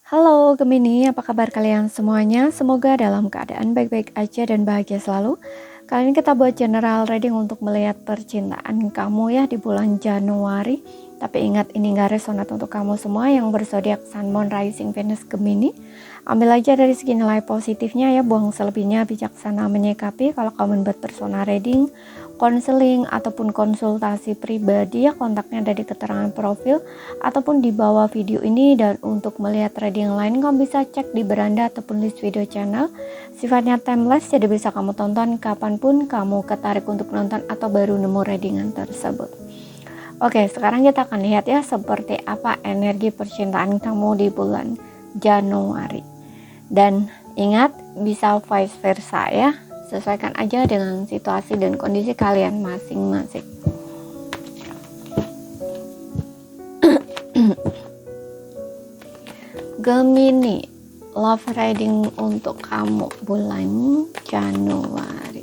Halo Gemini, apa kabar kalian semuanya? Semoga dalam keadaan baik-baik aja dan bahagia selalu. Kali ini kita buat general reading untuk melihat percintaan kamu ya di bulan Januari. Tapi ingat ini gak resonat untuk kamu semua yang berzodiak Sun, Moon, Rising, Venus, Gemini. Ambil aja dari segi nilai positifnya ya, buang selebihnya, bijaksana menyikapi. Kalau kamu buat personal reading, konseling ataupun konsultasi pribadi ya, kontaknya ada di keterangan profil ataupun di bawah video ini. Dan untuk melihat reading lain kamu bisa cek di beranda ataupun list video channel. Sifatnya timeless, jadi bisa kamu tonton kapanpun kamu ketarik untuk nonton atau baru nemu readingan tersebut. Oke, sekarang kita akan lihat ya seperti apa energi percintaan kamu di bulan Januari. Dan ingat, bisa vice versa ya, sesuaikan aja dengan situasi dan kondisi kalian masing-masing. Gemini, love reading untuk kamu bulan Januari.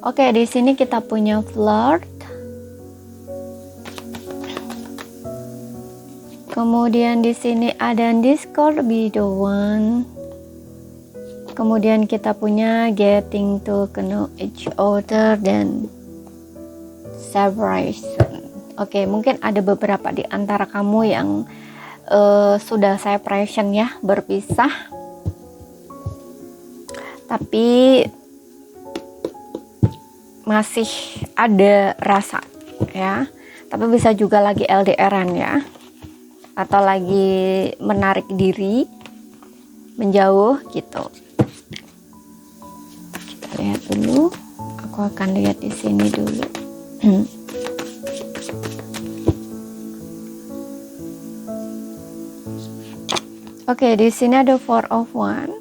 Oke, di sini kita punya flirt. Kemudian di sini ada discord, be the one. Kemudian kita punya getting to know each other dan separation. Oke, mungkin ada beberapa di antara kamu yang sudah separation ya, berpisah. Tapi masih ada rasa ya. Tapi bisa juga lagi LDRan ya. Atau lagi menarik diri, menjauh gitu. Kita lihat dulu. Aku akan lihat di sini dulu. Oke, di sini ada Four of Wands,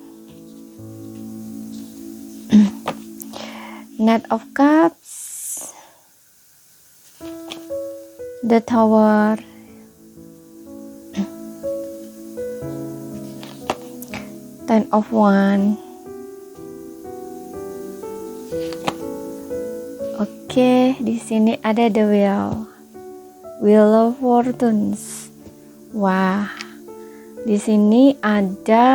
Knight of Cups, the Tower, Ten of Wands. Oke, di sini ada the Wheel of Fortunes. Wah, di sini ada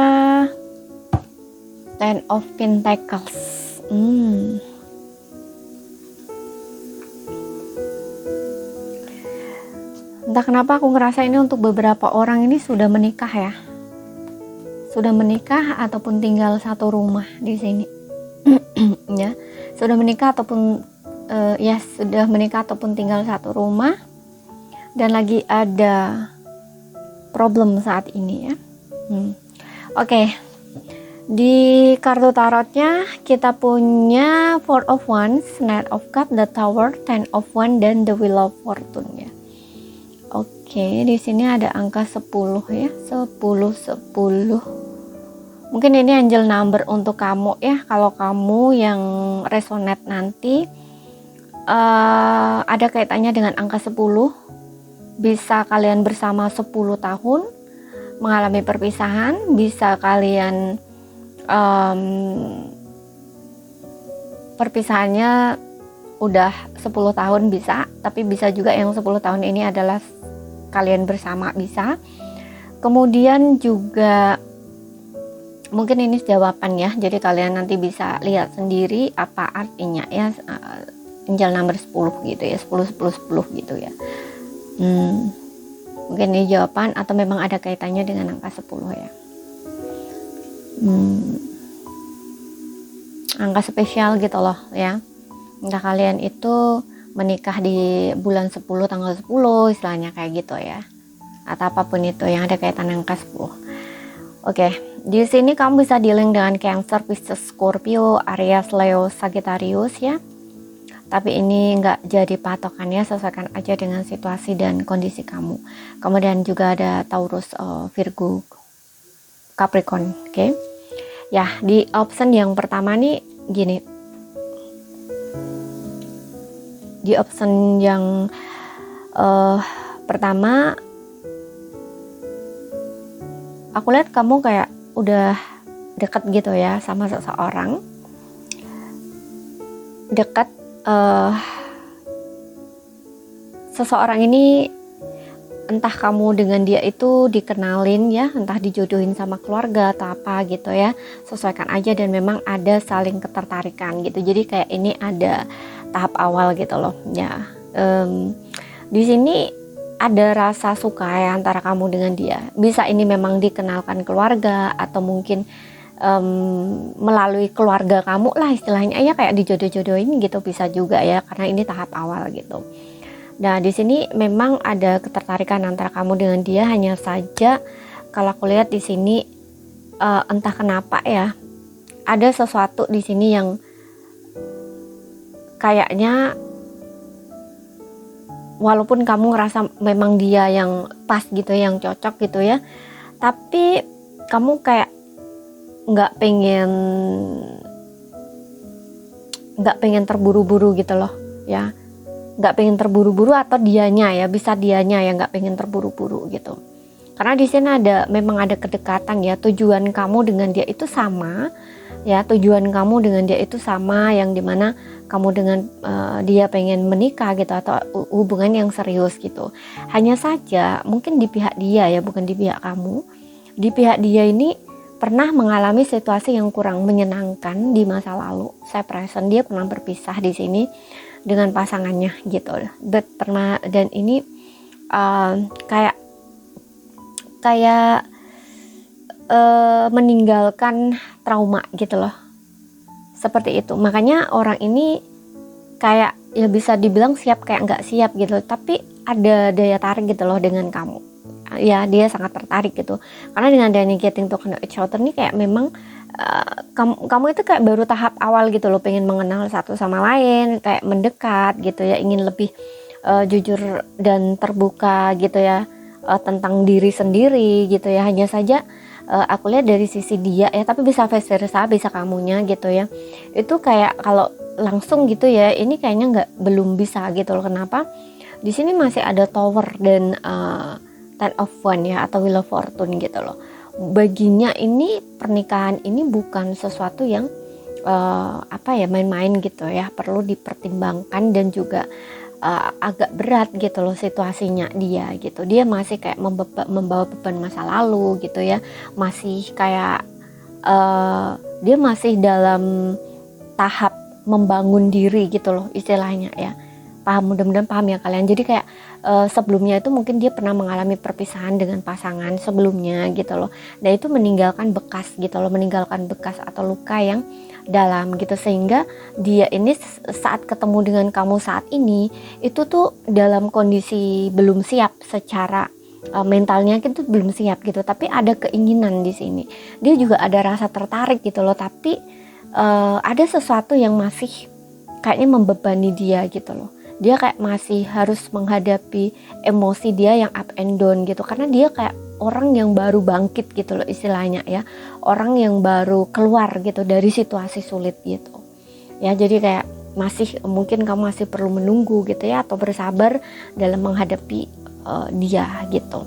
Ten of Pentacles. Entah kenapa aku ngerasa ini untuk beberapa orang ini sudah menikah ya. Sudah menikah ataupun tinggal satu rumah di sini. Ya, sudah menikah ataupun sudah menikah ataupun tinggal satu rumah dan lagi ada problem saat ini ya. Oke. Di kartu tarotnya kita punya Four of Wands, Knight of Cups, the Tower, Ten of Wands dan the Wheel of Fortune ya. Oke, di sini ada angka 10 ya, 10. Mungkin ini angel number untuk kamu ya. Kalau kamu yang resonate nanti ada kaitannya dengan angka 10. Bisa kalian bersama 10 tahun mengalami perpisahan, bisa kalian perpisahannya udah 10 tahun bisa, tapi bisa juga yang 10 tahun ini adalah kalian bersama bisa. Kemudian juga mungkin ini jawaban ya, jadi kalian nanti bisa lihat sendiri apa artinya ya, angel number 10 gitu ya, 10 gitu ya. Mungkin ini jawaban atau memang ada kaitannya dengan angka 10 ya. Angka spesial gitu loh ya. Entah kalian itu menikah di bulan 10 tanggal 10 istilahnya kayak gitu ya, atau apapun itu yang ada kaitan angka 10. Oke, di sini kamu bisa dealing dengan Cancer, Pisces, Scorpio, Aries, Leo, Sagittarius ya. Tapi ini nggak jadi patokan ya, sesuaikan aja dengan situasi dan kondisi kamu. Kemudian juga ada Taurus, Virgo, Capricorn. Oke. Ya, di option yang pertama nih gini. Di option yang pertama aku lihat kamu kayak udah dekat gitu ya sama seseorang, dekat, seseorang ini entah kamu dengan dia itu dikenalin ya, entah dijodohin sama keluarga atau apa gitu ya, sesuaikan aja dan memang ada saling ketertarikan gitu. Jadi kayak ini ada tahap awal gitu loh ya. Di sini ada rasa suka ya antara kamu dengan dia. Bisa ini memang dikenalkan keluarga atau mungkin melalui keluarga kamu lah istilahnya ya, kayak dijodoh-jodohin gitu bisa juga ya, karena ini tahap awal gitu. Nah, di sini memang ada ketertarikan antara kamu dengan dia, hanya saja kalau aku lihat di sini entah kenapa ya, ada sesuatu di sini yang kayaknya walaupun kamu ngerasa memang dia yang pas gitu, yang cocok gitu ya, tapi kamu kayak nggak pengen terburu-buru gitu loh ya. Nggak pengen terburu-buru, atau dianya ya, bisa dianya yang nggak pengen terburu-buru gitu. Karena di sini memang ada kedekatan ya, tujuan kamu dengan dia itu sama ya, tujuan kamu dengan dia itu sama, yang dimana kamu dengan dia pengen menikah gitu, atau hubungan yang serius gitu. Hanya saja mungkin di pihak dia ya, bukan di pihak kamu. Di pihak dia ini pernah mengalami situasi yang kurang menyenangkan di masa lalu. Saya present, dia pernah berpisah di sini dengan pasangannya gitu, pernah, dan ini kayak meninggalkan trauma gitu loh, seperti itu. Makanya orang ini kayak ya bisa dibilang siap kayak nggak siap gitu, tapi ada daya tarik gitu loh dengan kamu ya, dia sangat tertarik gitu. Karena dengan adanya getting to know each other nih, kayak memang kamu itu kayak baru tahap awal gitu loh, pengen mengenal satu sama lain, kayak mendekat gitu ya, ingin lebih jujur dan terbuka gitu ya, tentang diri sendiri gitu ya. Hanya saja aku lihat dari sisi dia ya, tapi bisa vice versa, bisa kamunya gitu ya, itu kayak kalau langsung gitu ya, ini kayaknya belum bisa gitu loh. Kenapa? Di sini masih ada tower dan ten of one ya, atau wheel of fortune gitu loh. Baginya ini pernikahan ini bukan sesuatu yang main-main gitu ya, perlu dipertimbangkan dan juga agak berat gitu loh situasinya dia gitu. Dia masih kayak membawa beban masa lalu gitu ya, masih kayak dia masih dalam tahap membangun diri gitu loh istilahnya ya. Paham, mudah-mudahan paham ya kalian. Jadi kayak sebelumnya itu mungkin dia pernah mengalami perpisahan dengan pasangan sebelumnya gitu loh. Dan itu meninggalkan bekas gitu loh, meninggalkan bekas atau luka yang dalam gitu, sehingga dia ini saat ketemu dengan kamu saat ini itu tuh dalam kondisi belum siap secara mentalnya, itu belum siap gitu, tapi ada keinginan di sini. Dia juga ada rasa tertarik gitu loh, tapi ada sesuatu yang masih kayaknya membebani dia gitu loh. Dia kayak masih harus menghadapi emosi dia yang up and down gitu, karena dia kayak orang yang baru bangkit gitu loh istilahnya ya, orang yang baru keluar gitu dari situasi sulit gitu ya. Jadi kayak mungkin kamu masih perlu menunggu gitu ya, atau bersabar dalam menghadapi dia gitu.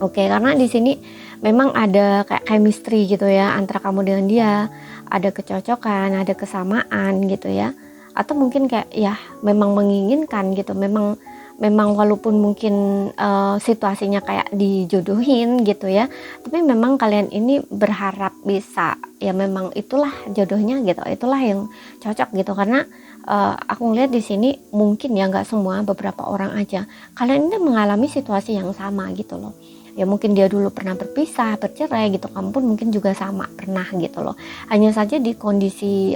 Oke, karena di sini memang ada kayak chemistry gitu ya antara kamu dengan dia, ada kecocokan, ada kesamaan gitu ya. Atau mungkin kayak ya memang menginginkan gitu, memang walaupun mungkin situasinya kayak dijodohin gitu ya, tapi memang kalian ini berharap bisa ya, memang itulah jodohnya gitu, itulah yang cocok gitu. Karena aku ngeliat di sini mungkin ya, nggak semua, beberapa orang aja kalian ini mengalami situasi yang sama gitu loh ya. Mungkin dia dulu pernah berpisah, bercerai gitu, kamu pun mungkin juga sama pernah gitu loh. Hanya saja di kondisi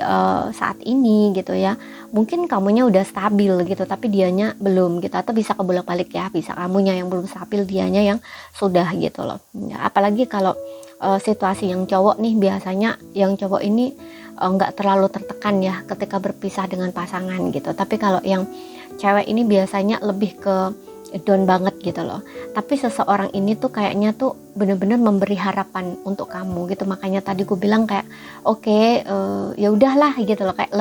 saat ini gitu ya, mungkin kamunya udah stabil gitu, tapi dianya belum gitu, atau bisa kebolak-balik ya, bisa kamunya yang belum stabil, dianya yang sudah gitu loh ya. Apalagi kalau situasi yang cowok nih, biasanya yang cowok ini nggak terlalu tertekan ya ketika berpisah dengan pasangan gitu, tapi kalau yang cewek ini biasanya lebih ke down banget gitu loh. Tapi seseorang ini tuh kayaknya tuh bener-bener memberi harapan untuk kamu gitu. Makanya tadi gue bilang kayak oke, ya udahlah gitu loh, kayak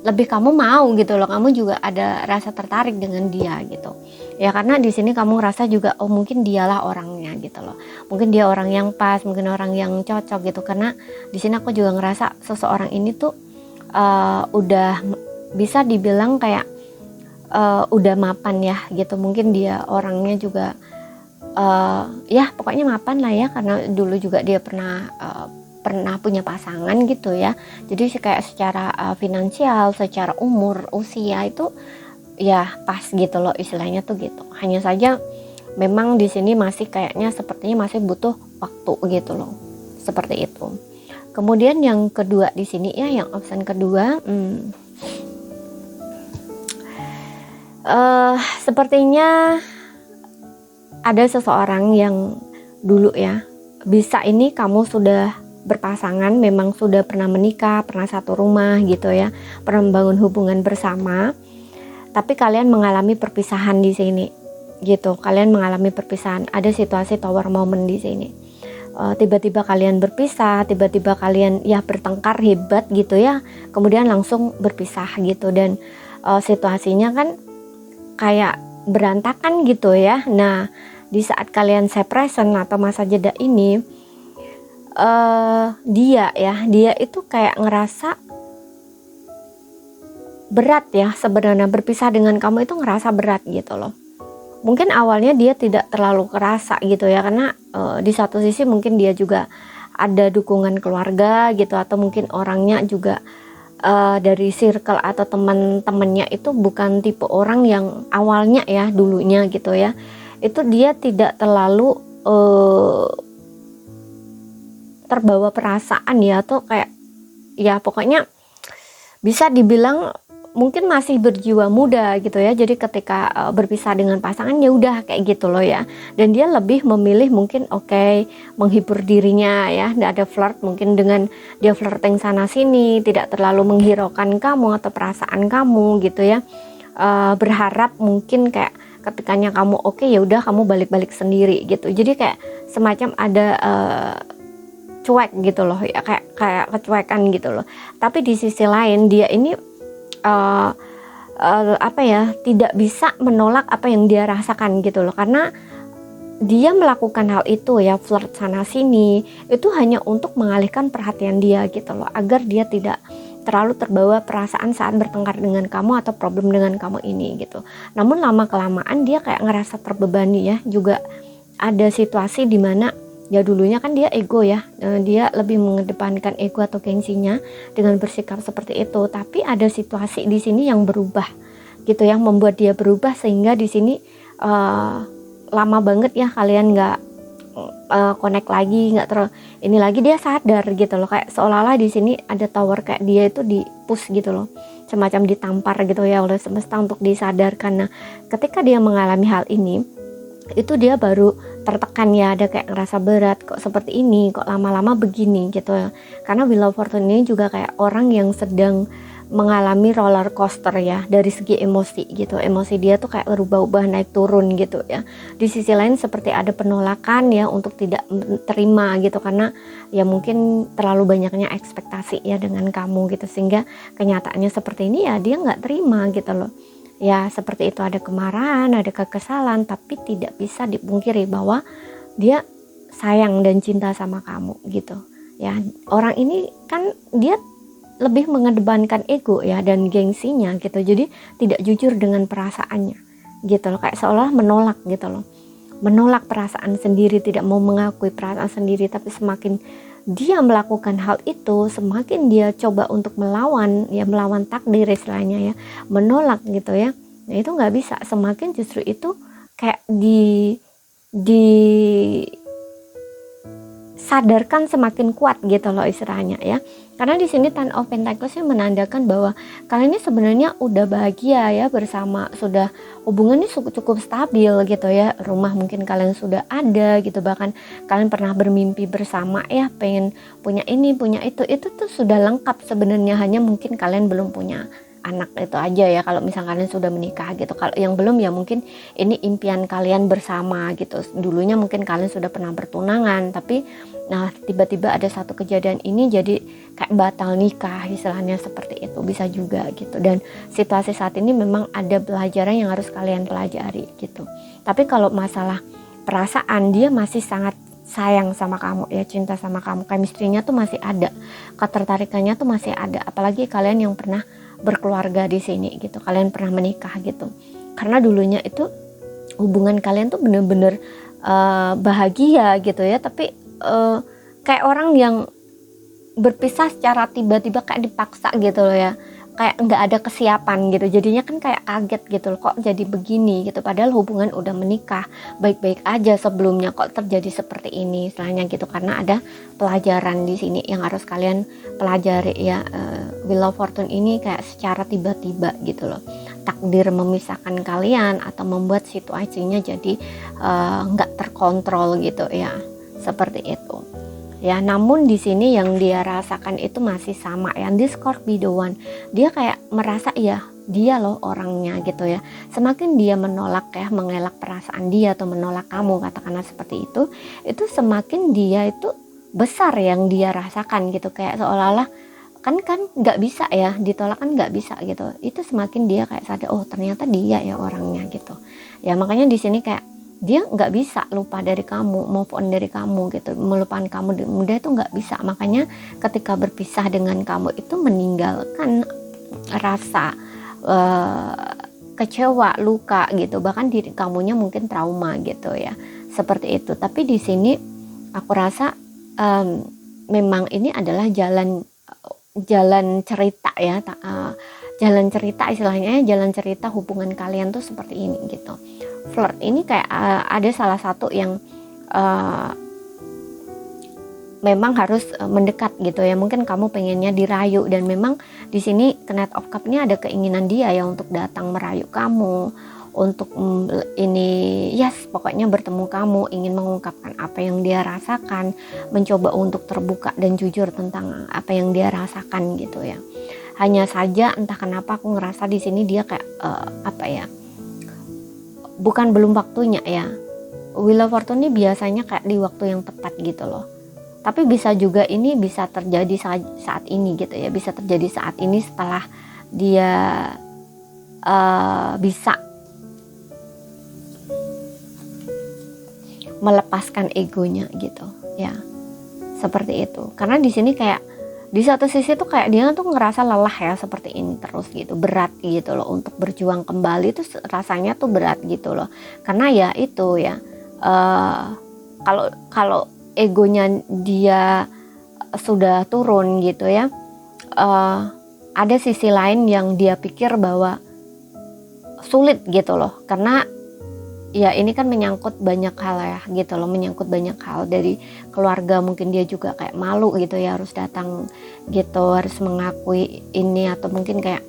lebih kamu mau gitu loh, kamu juga ada rasa tertarik dengan dia gitu ya, karena di sini kamu ngerasa juga oh mungkin dialah orangnya gitu loh, mungkin dia orang yang pas, mungkin orang yang cocok gitu. Karena di sini aku juga ngerasa seseorang ini tuh udah bisa dibilang kayak udah mapan ya gitu. Mungkin dia orangnya juga ya pokoknya mapan lah ya, karena dulu juga dia pernah punya pasangan gitu ya. Jadi kayak secara finansial, secara umur, usia itu ya pas gitu loh istilahnya tuh gitu. Hanya saja memang di sini masih kayaknya sepertinya masih butuh waktu gitu loh. Seperti itu. Kemudian yang kedua di sini ya, yang option kedua, sepertinya ada seseorang yang dulu ya, bisa ini kamu sudah berpasangan, memang sudah pernah menikah, pernah satu rumah gitu ya, pernah membangun hubungan bersama, tapi kalian mengalami perpisahan di sini gitu. Kalian mengalami perpisahan, ada situasi tower moment di sini. Tiba-tiba kalian berpisah, tiba-tiba kalian ya bertengkar hebat gitu ya, kemudian langsung berpisah gitu. Dan situasinya kan kayak berantakan gitu ya. Nah, di saat kalian separation atau masa jeda ini, dia itu kayak ngerasa berat ya sebenarnya, berpisah dengan kamu itu ngerasa berat gitu loh. Mungkin awalnya dia tidak terlalu kerasa gitu ya, karena di satu sisi mungkin dia juga ada dukungan keluarga gitu, atau mungkin orangnya juga dari circle atau teman-temannya itu bukan tipe orang yang awalnya ya dulunya gitu ya, itu dia tidak terlalu terbawa perasaan ya, atau kayak ya pokoknya bisa dibilang mungkin masih berjiwa muda gitu ya. Jadi ketika berpisah dengan pasangan ya udah kayak gitu loh ya. Dan dia lebih memilih mungkin menghibur dirinya ya, nggak ada flirt, mungkin dengan dia flirting sana sini, tidak terlalu menghiraukan kamu atau perasaan kamu gitu ya. Berharap mungkin kayak ketikanya kamu ya udah kamu balik-balik sendiri gitu. Jadi kayak semacam ada cuek gitu loh ya, kayak kecuekan gitu loh. Tapi di sisi lain dia ini tidak bisa menolak apa yang dia rasakan gitu loh, karena dia melakukan hal itu ya, flirt sana sini, itu hanya untuk mengalihkan perhatian dia gitu loh, agar dia tidak terlalu terbawa perasaan saat bertengkar dengan kamu atau problem dengan kamu ini gitu. Namun lama kelamaan dia kayak ngerasa terbebani ya. Juga ada situasi dimana ya dulunya kan dia ego ya, dia lebih mengedepankan ego atau gengsinya dengan bersikap seperti itu. Tapi ada situasi di sini yang berubah gitu, yang membuat dia berubah, sehingga di sini lama banget ya kalian nggak connect lagi, nggak ini lagi, dia sadar gitu loh, kayak seolah-olah di sini ada tower, kayak dia itu di push gitu loh, semacam ditampar gitu ya oleh semesta untuk disadarkan. Nah, ketika dia mengalami hal ini, itu dia baru tertekan ya, ada kayak ngerasa berat, kok seperti ini, kok lama-lama begini gitu ya. Karena Wheel of Fortune ini juga kayak orang yang sedang mengalami roller coaster ya, dari segi emosi gitu. Emosi dia tuh kayak berubah-ubah, naik turun gitu ya. Di sisi lain seperti ada penolakan ya untuk tidak terima gitu, karena ya mungkin terlalu banyaknya ekspektasi ya dengan kamu gitu, sehingga kenyataannya seperti ini ya dia nggak terima gitu loh. Ya seperti itu, ada kemarahan, ada kekesalan, tapi tidak bisa dipungkiri bahwa dia sayang dan cinta sama kamu gitu ya. Orang ini kan dia lebih mengedepankan ego ya dan gengsinya gitu, jadi tidak jujur dengan perasaannya gitu loh, kayak seolah menolak gitu loh, menolak perasaan sendiri, tidak mau mengakui perasaan sendiri. Tapi semakin dia melakukan hal itu, semakin dia coba untuk melawan takdir istilahnya ya, menolak gitu ya. Nah itu nggak bisa, semakin justru itu kayak sadarkan semakin kuat gitu loh istilahnya ya. Karena di sini Ten of Pentacles menandakan bahwa kalian ini sebenarnya udah bahagia ya bersama, sudah hubungannya cukup stabil gitu ya. Rumah mungkin kalian sudah ada gitu, bahkan kalian pernah bermimpi bersama ya, pengen punya ini punya itu tuh sudah lengkap sebenarnya, hanya mungkin kalian belum punya anak itu aja ya, kalau misalnya kalian sudah menikah gitu. Kalau yang belum ya mungkin ini impian kalian bersama gitu. Dulunya mungkin kalian sudah pernah bertunangan, tapi nah tiba-tiba ada satu kejadian ini jadi kayak batal nikah, istilahnya seperti itu, bisa juga gitu. Dan situasi saat ini memang ada pelajaran yang harus kalian pelajari gitu. Tapi kalau masalah perasaan, dia masih sangat sayang sama kamu ya, cinta sama kamu, chemistry-nya tuh masih ada, ketertarikannya tuh masih ada. Apalagi kalian yang pernah berkeluarga di sini gitu, kalian pernah menikah gitu. Karena dulunya itu hubungan kalian tuh bener-bener bahagia gitu ya, tapi kayak orang yang berpisah secara tiba-tiba, kayak dipaksa gitu loh ya, kayak nggak ada kesiapan gitu. Jadinya kan kayak kaget gitu loh, kok jadi begini gitu, padahal hubungan udah menikah baik-baik aja sebelumnya, kok terjadi seperti ini istilahnya gitu. Karena ada pelajaran di sini yang harus kalian pelajari ya. Wheel of Fortune ini kayak secara tiba-tiba gitu loh, takdir memisahkan kalian atau membuat situasinya jadi nggak terkontrol gitu ya, seperti itu ya. Namun di sini yang dia rasakan itu masih sama ya, di Scorpio One, dia kayak merasa ya dia loh orangnya gitu ya. Semakin dia menolak ya, mengelak perasaan dia atau menolak kamu, katakanlah seperti itu semakin dia itu besar yang dia rasakan gitu. Kayak seolah-olah kan nggak bisa ya, ditolak kan nggak bisa gitu. Itu semakin dia kayak sadar, oh ternyata dia ya orangnya gitu ya. Makanya di sini kayak dia nggak bisa lupa dari kamu, move on dari kamu gitu, melupakan kamu mudah itu nggak bisa. Makanya ketika berpisah dengan kamu itu meninggalkan rasa kecewa, luka gitu, bahkan diri kamunya mungkin trauma gitu ya, seperti itu. Tapi di sini aku rasa memang ini adalah jalan cerita ya, jalan cerita istilahnya, jalan cerita hubungan kalian tuh seperti ini gitu. Flirt ini kayak ada salah satu yang memang harus mendekat gitu ya. Mungkin kamu pengennya dirayu, dan memang di sini Knight of Cup ini ada keinginan dia ya untuk datang merayu kamu, untuk ini yes, pokoknya bertemu kamu, ingin mengungkapkan apa yang dia rasakan, mencoba untuk terbuka dan jujur tentang apa yang dia rasakan gitu ya. Hanya saja entah kenapa aku ngerasa di sini dia kayak bukan belum waktunya ya. Wheel of Fortune ini biasanya kayak di waktu yang tepat gitu loh. Tapi bisa juga ini bisa terjadi saat ini gitu ya. Bisa terjadi saat ini setelah dia bisa melepaskan egonya gitu ya. Seperti itu. Karena di sini kayak di satu sisi tuh kayak dia tuh ngerasa lelah ya, seperti ini terus gitu, berat gitu loh untuk berjuang kembali tuh, rasanya tuh berat gitu loh. Karena ya itu ya, kalau egonya dia sudah turun gitu ya, ada sisi lain yang dia pikir bahwa sulit gitu loh. Karena ya ini kan menyangkut banyak hal ya gitu loh, menyangkut banyak hal dari keluarga. Mungkin dia juga kayak malu gitu ya, harus datang gitu, harus mengakui ini, atau mungkin kayak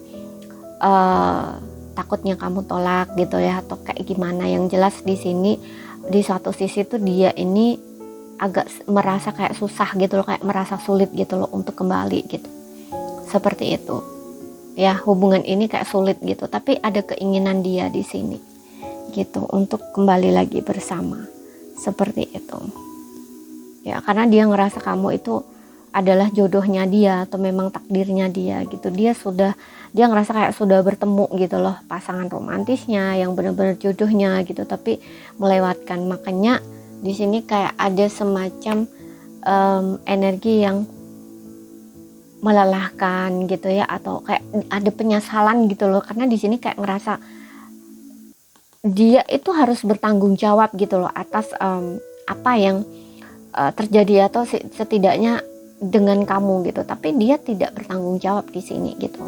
takutnya kamu tolak gitu ya, atau kayak gimana. Yang jelas di sini di satu sisi tuh dia ini agak merasa kayak susah gitu loh, kayak merasa sulit gitu loh untuk kembali gitu, seperti itu ya. Hubungan ini kayak sulit gitu, tapi ada keinginan dia di sini gitu untuk kembali lagi bersama, seperti itu ya. Karena dia ngerasa kamu itu adalah jodohnya dia atau memang takdirnya dia gitu. Dia ngerasa kayak sudah bertemu gitu loh pasangan romantisnya yang benar-benar jodohnya gitu, tapi melewatkan. Makanya di sini kayak ada semacam energi yang melelahkan gitu ya, atau kayak ada penyesalan gitu loh. Karena di sini kayak ngerasa dia itu harus bertanggung jawab gitu loh atas apa yang terjadi, atau setidaknya dengan kamu gitu, tapi dia tidak bertanggung jawab di sini gitu.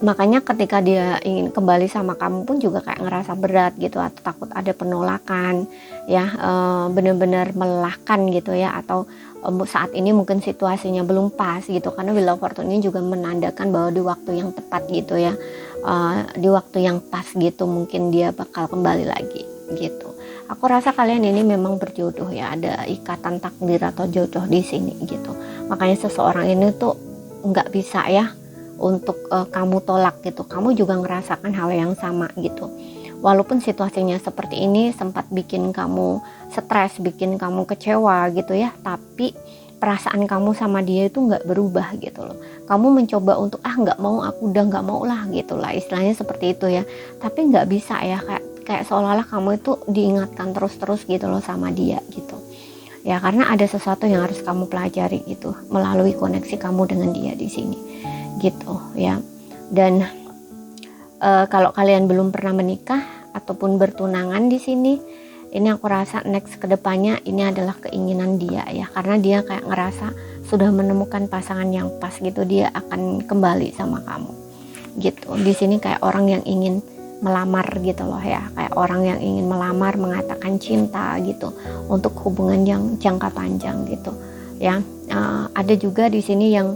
Makanya ketika dia ingin kembali sama kamu pun juga kayak ngerasa berat gitu, atau takut ada penolakan ya, benar-benar melelahkan gitu ya. Atau saat ini mungkin situasinya belum pas gitu, karena Wheel of Fortune ini juga menandakan bahwa di waktu yang tepat gitu ya, di waktu yang pas gitu mungkin dia bakal kembali lagi gitu. Aku rasa kalian ini memang berjodoh ya, ada ikatan takdir atau jodoh di sini gitu. Makanya seseorang ini tuh nggak bisa ya untuk kamu tolak gitu. Kamu juga ngerasakan hal yang sama gitu. Walaupun situasinya seperti ini sempat bikin kamu stres, bikin kamu kecewa gitu ya, tapi perasaan kamu sama dia itu nggak berubah gitu loh. Kamu mencoba untuk nggak mau, aku udah nggak mau lah gitu lah, istilahnya seperti itu ya. Tapi nggak bisa ya, kayak seolah-olah kamu itu diingatkan terus-terus gitu loh sama dia gitu. Ya karena ada sesuatu yang harus kamu pelajari gitu melalui koneksi kamu dengan dia di sini gitu ya. Dan kalau kalian belum pernah menikah ataupun bertunangan di sini, ini aku rasa next kedepannya ini adalah keinginan dia ya, karena dia kayak ngerasa sudah menemukan pasangan yang pas gitu, dia akan kembali sama kamu gitu. Di sini kayak orang yang ingin melamar gitu loh ya, kayak orang yang ingin melamar, mengatakan cinta gitu untuk hubungan yang jangka panjang gitu ya. Ada juga di sini yang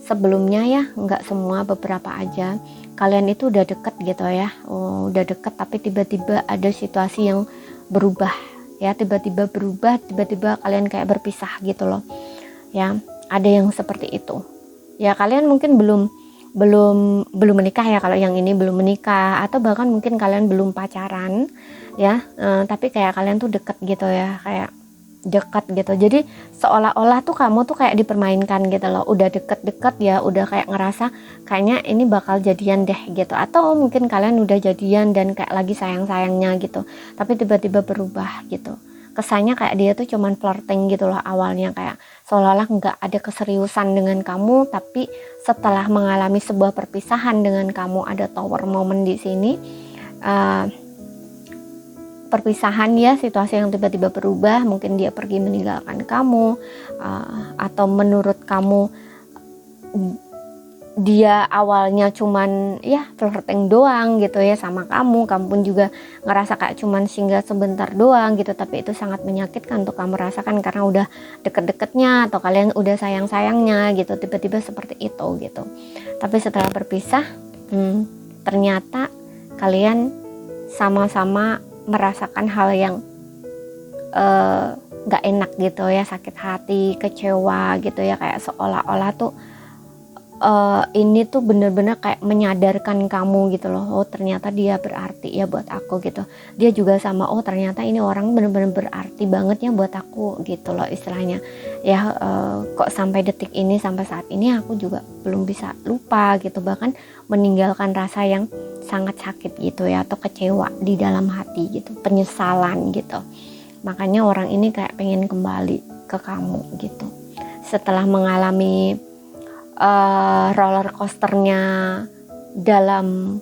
sebelumnya ya, nggak semua, beberapa aja, kalian itu udah deket gitu ya, udah deket tapi tiba-tiba ada situasi yang berubah ya, tiba-tiba berubah, tiba-tiba kalian kayak berpisah gitu loh ya. Ada yang seperti itu ya. Kalian mungkin belum menikah ya, kalau yang ini belum menikah, atau bahkan mungkin kalian belum pacaran ya, tapi kayak kalian tuh deket gitu ya, kayak dekat gitu. Jadi seolah-olah tuh kamu tuh kayak dipermainkan gitu loh. Udah deket-deket ya, udah kayak ngerasa kayaknya ini bakal jadian deh gitu. Atau mungkin kalian udah jadian dan kayak lagi sayang-sayangnya gitu, tapi tiba-tiba berubah gitu. Kesannya kayak dia tuh cuman flirting gitu loh awalnya, kayak seolah-olah nggak ada keseriusan dengan kamu, tapi setelah mengalami sebuah perpisahan dengan kamu, ada tower moment di sini. Perpisahan ya, situasi yang tiba-tiba berubah, mungkin dia pergi meninggalkan kamu, atau menurut kamu dia awalnya cuman ya flirting doang gitu ya sama kamu pun juga ngerasa kayak cuman singgah sebentar doang gitu, tapi itu sangat menyakitkan untuk kamu rasakan karena udah deket-deketnya atau kalian udah sayang-sayangnya gitu, tiba-tiba seperti itu gitu. Tapi setelah berpisah, ternyata kalian sama-sama merasakan hal yang gak enak gitu ya, sakit hati, kecewa gitu ya, kayak seolah-olah tuh ini tuh bener-bener kayak menyadarkan kamu gitu loh, oh ternyata dia berarti ya buat aku gitu. Dia juga sama, oh ternyata ini orang bener-bener berarti banget ya buat aku gitu loh istilahnya ya. Kok sampai detik ini, sampai saat ini aku juga belum bisa lupa gitu, bahkan meninggalkan rasa yang sangat sakit gitu ya, atau kecewa di dalam hati gitu, penyesalan gitu. Makanya orang ini kayak pengen kembali ke kamu gitu setelah mengalami roller coasternya dalam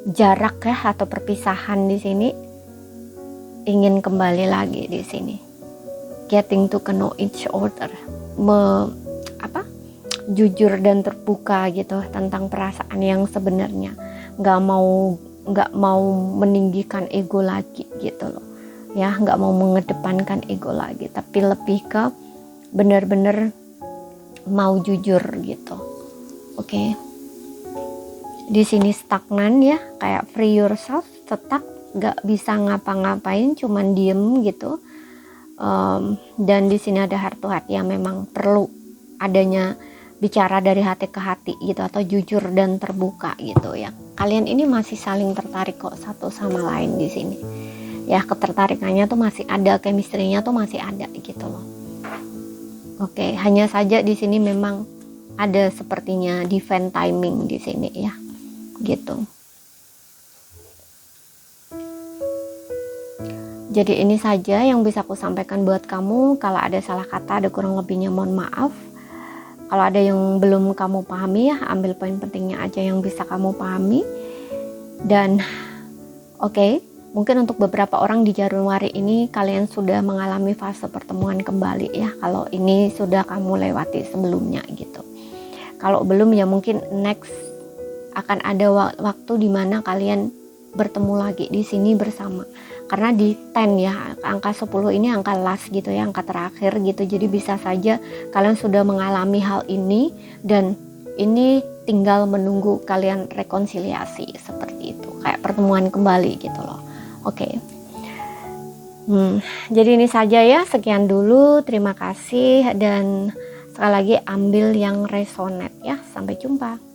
jarak ya, atau perpisahan. Di sini ingin kembali lagi di sini, getting to know each other, jujur dan terbuka gitu tentang perasaan yang sebenarnya, nggak mau meninggikan ego lagi gitu loh ya, nggak mau mengedepankan ego lagi, tapi lebih ke benar-benar mau jujur gitu. Oke. Di sini stagnan ya, kayak free yourself, tetap nggak bisa ngapa-ngapain, cuman diem gitu. Dan di sini ada heart to heart ya, memang perlu adanya bicara dari hati ke hati gitu, atau jujur dan terbuka gitu ya. Kalian ini masih saling tertarik kok satu sama lain di sini ya, ketertarikannya tuh masih ada, chemistry-nya tuh masih ada gitu loh. Oke, hanya saja di sini memang ada sepertinya divine timing di sini ya gitu. Jadi ini saja yang bisa aku sampaikan buat kamu. Kalau ada salah kata, ada kurang lebihnya mohon maaf. Kalau ada yang belum kamu pahami ya, ambil poin pentingnya aja yang bisa kamu pahami. Dan oke, mungkin untuk beberapa orang di Januari ini kalian sudah mengalami fase pertemuan kembali ya, kalau ini sudah kamu lewati sebelumnya gitu. Kalau belum ya mungkin next akan ada waktu dimana kalian bertemu lagi di sini bersama. Karena di 10 ya, angka 10 ini angka last gitu ya, angka terakhir gitu. Jadi bisa saja kalian sudah mengalami hal ini dan ini tinggal menunggu kalian rekonsiliasi seperti itu, kayak pertemuan kembali gitu loh. Oke. Jadi ini saja ya, sekian dulu, terima kasih, dan sekali lagi ambil yang resonate ya. Sampai jumpa.